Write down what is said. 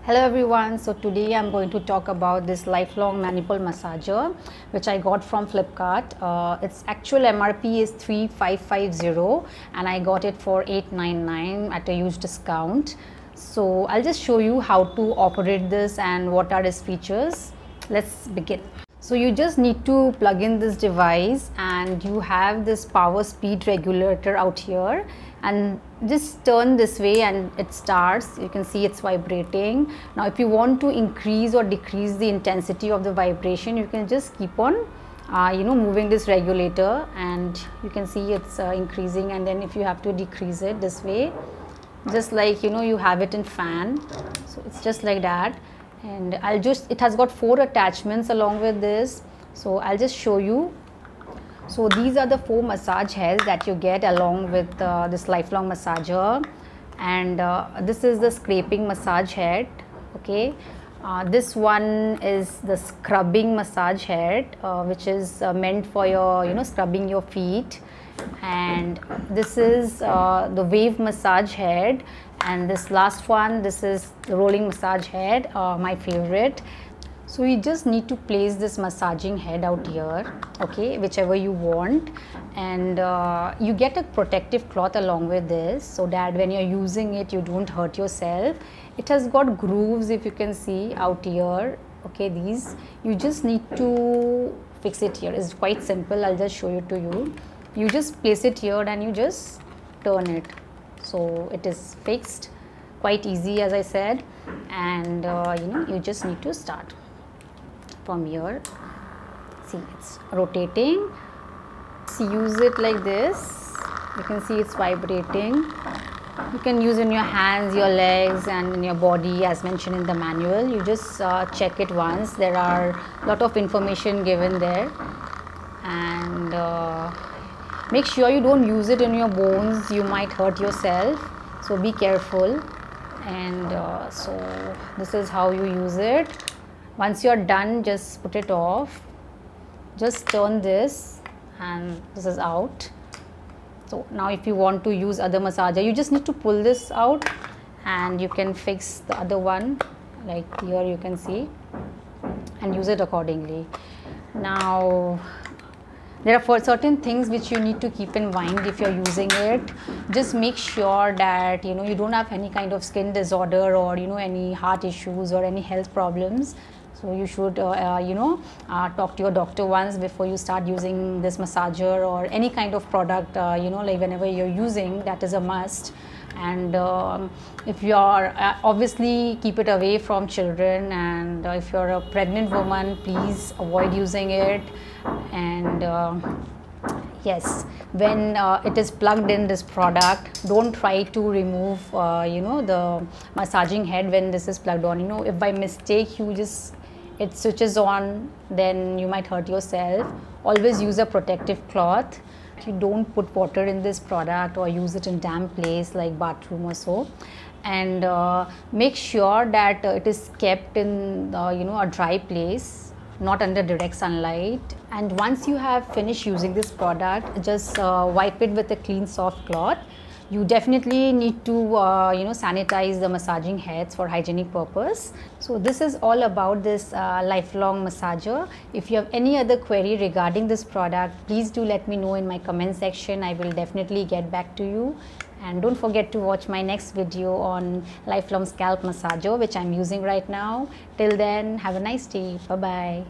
Hello everyone, so today I'm going to talk about this lifelong manipul massager which I got from Flipkart. Its actual MRP is 3550 and I got it for 899 at a huge discount. So I'll just show you how to operate this and what are its features. Let's begin. So you just need to plug in this device and you have this power speed regulator out here, and just turn this way and it starts. You can see it's vibrating. Now if you want to increase or decrease the intensity of the vibration, you can just keep on moving this regulator and you can see it's increasing, and then if you have to decrease it this way, just like you have it in fan, so it's just like that. And it has got 4 attachments along with this, so I'll just show you. So these are the 4 massage heads that you get along with this lifelong massager, and this is the scraping massage head. Okay, this one is the scrubbing massage head, which is meant for your scrubbing your feet, and this is the wave massage head, and this last one, this is the rolling massage head, my favorite. So you just need to place this massaging head out here, okay, whichever you want, and you get a protective cloth along with this so that when you're using it you don't hurt yourself. It has got grooves, if you can see out here, okay. These you just need to fix it here. It's quite simple. I'll just show it to you. You just place it here and you just turn it, so it is fixed. Quite easy, as I said, and you just need to start from here. See, it's rotating. So use it like this. You can see it's vibrating. You can use in your hands, your legs, and in your body as mentioned in the manual. You just check it once. There are a lot of information given there, and make sure you don't use it in your bones. You might hurt yourself, so be careful. And so this is how you use it. Once you're done, just put it off. Just turn this and this is out. So now if you want to use other massager, you just need to pull this out and you can fix the other one, like here you can see, and use it accordingly. Now there are certain things which you need to keep in mind if you're using it. Just make sure that you don't have any kind of skin disorder or any heart issues or any health problems. So you should talk to your doctor once before you start using this massager or any kind of product, like whenever you're using, that is a must. And if you are obviously keep it away from children, and if you're a pregnant woman, please avoid using it. And yes, when it is plugged in, this product, don't try to remove the massaging head when this is plugged on. If by mistake it switches on, then you might hurt yourself. Always use a protective cloth. You don't put water in this product or use it in damp place like bathroom or so. And make sure that it is kept in a dry place, not under direct sunlight. And once you have finished using this product, just wipe it with a clean soft cloth. You definitely need to sanitize the massaging heads for hygienic purpose. So this is all about this lifelong massager. If you have any other query regarding this product, please do let me know in my comment section. I will definitely get back to you. And don't forget to watch my next video on lifelong scalp massager, which I'm using right now. Till then, have a nice day. Bye bye.